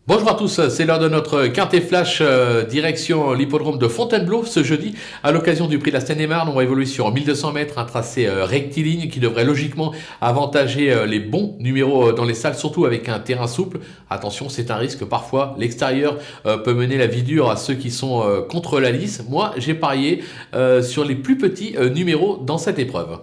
Bonjour à tous, c'est l'heure de notre quintet flash direction l'hippodrome de Fontainebleau ce jeudi. À l'occasion du prix de la Seine-et-Marne, on va évoluer sur 1200 mètres, un tracé rectiligne qui devrait logiquement avantager les bons numéros dans les salles, surtout avec un terrain souple. Attention, c'est un risque, parfois l'extérieur peut mener la vie dure à ceux qui sont contre la lice. Moi, j'ai parié sur les plus petits numéros dans cette épreuve.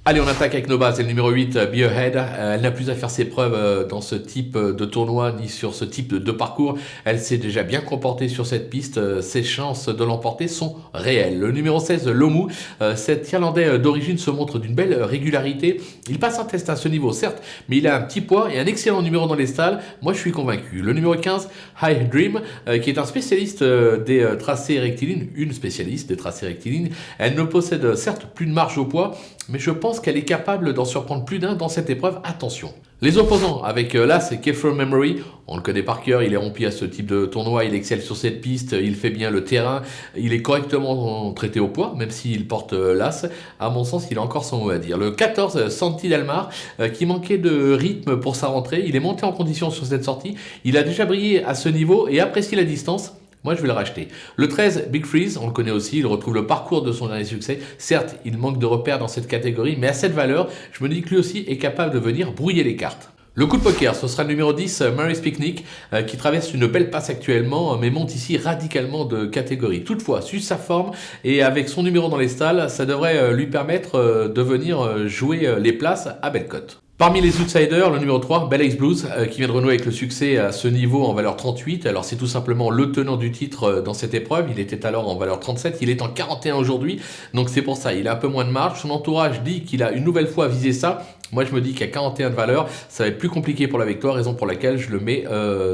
Allez, on attaque avec nos bases. C'est le numéro 8, Be Ahead. Elle n'a plus à faire ses preuves dans ce type de tournoi ni sur ce type de parcours. Elle s'est déjà bien comportée sur cette piste. Ses chances de l'emporter sont réelles. Le numéro 16, Lomu, cet Irlandais d'origine se montre d'une belle régularité. Il passe un test à ce niveau, certes, mais il a un petit poids et un excellent numéro dans les stalles. Moi, je suis convaincu. Le numéro 15, High Dream, qui est un spécialiste des tracés rectilignes, une spécialiste des tracés rectilignes. Elle ne possède certes plus de marge au poids, mais je pense qu'elle est capable d'en surprendre plus d'un dans cette épreuve. Attention. Les opposants avec l'As Kefir Memory, on le connaît par cœur, il est rempli à ce type de tournoi, il excelle sur cette piste, il fait bien le terrain, il est correctement traité au poids, même s'il porte l'As. À mon sens, il a encore son mot à dire. Le 14, Santi Delmar, qui manquait de rythme pour sa rentrée, il est monté en condition sur cette sortie, il a déjà brillé à ce niveau et apprécie la distance. Moi, je vais le racheter. Le 13, Big Freeze, on le connaît aussi, il retrouve le parcours de son dernier succès. Certes, il manque de repères dans cette catégorie, mais à cette valeur, je me dis que lui aussi est capable de venir brouiller les cartes. Le coup de poker, ce sera le numéro 10, Mary's Picnic, qui traverse une belle passe actuellement, mais monte ici radicalement de catégorie. Toutefois, sur sa forme et avec son numéro dans les stalles, ça devrait lui permettre de venir jouer les places à belle cote. Parmi les outsiders, le numéro 3, Bell Ace Blues, qui vient de renouer avec le succès à ce niveau en valeur 38. Alors c'est tout simplement le tenant du titre dans cette épreuve. Il était alors en valeur 37, il est en 41 aujourd'hui. Donc c'est pour ça, il a un peu moins de marge. Son entourage dit qu'il a une nouvelle fois visé ça. Moi, je me dis qu'à 41 de valeur, ça va être plus compliqué pour la victoire, raison pour laquelle je le mets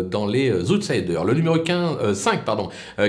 dans les outsiders. Le numéro 5,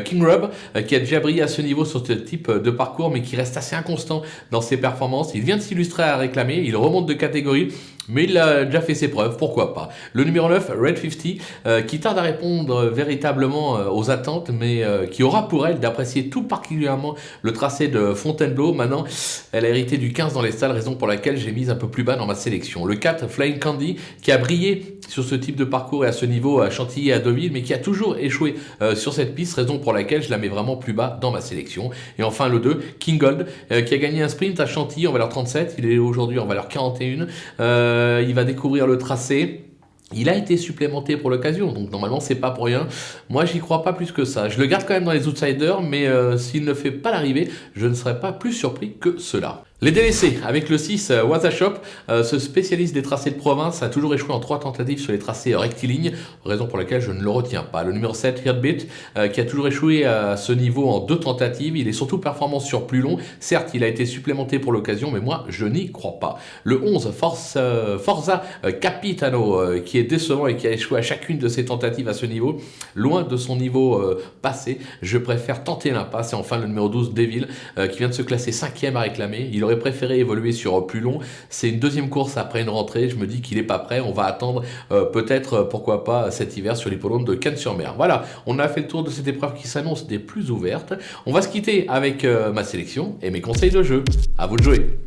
King Rub, qui a déjà brillé à ce niveau sur ce type de parcours, mais qui reste assez inconstant dans ses performances. Il vient de s'illustrer à réclamer, il remonte de catégorie, mais il a déjà fait ses preuves, pourquoi pas. Le numéro 9, Red 50, qui tarde à répondre véritablement aux attentes, mais qui aura pour elle d'apprécier tout particulièrement le tracé de Fontainebleau. Maintenant, elle a hérité du 15 dans les stalles, raison pour laquelle j'ai mis un peu plus bas dans ma sélection. Le 4, Flying Candy, qui a brillé sur ce type de parcours et à ce niveau à Chantilly et à Deauville, mais qui a toujours échoué sur cette piste, raison pour laquelle je la mets vraiment plus bas dans ma sélection. Et enfin le 2, King Gold, qui a gagné un sprint à Chantilly en valeur 37, il est aujourd'hui en valeur 41. Il va découvrir le tracé. Il a été supplémenté pour l'occasion, donc normalement c'est pas pour rien. Moi j'y crois pas plus que ça. Je le garde quand même dans les outsiders, mais s'il ne fait pas l'arrivée, je ne serais pas plus surpris que cela. Les délaissés, avec le 6, Wasashop, ce spécialiste des tracés de province a toujours échoué en 3 tentatives sur les tracés rectilignes, raison pour laquelle je ne le retiens pas. Le numéro 7, Heartbeat, qui a toujours échoué à ce niveau en 2 tentatives, il est surtout performant sur plus long. Certes, il a été supplémenté pour l'occasion, mais moi, je n'y crois pas. Le 11, Forza Capitano, qui est décevant et qui a échoué à chacune de ses tentatives à ce niveau, loin de son niveau passé. Je préfère tenter l'impasse. Et enfin, le numéro 12, Devil, qui vient de se classer 5e à réclamer. Il aurait préféré évoluer sur plus long. C'est une deuxième course après une rentrée. Je me dis qu'il n'est pas prêt. On va attendre peut-être, pourquoi pas, cet hiver sur l'hippodrome de Cannes-sur-Mer. Voilà, on a fait le tour de cette épreuve qui s'annonce des plus ouvertes. On va se quitter avec ma sélection et mes conseils de jeu. À vous de jouer.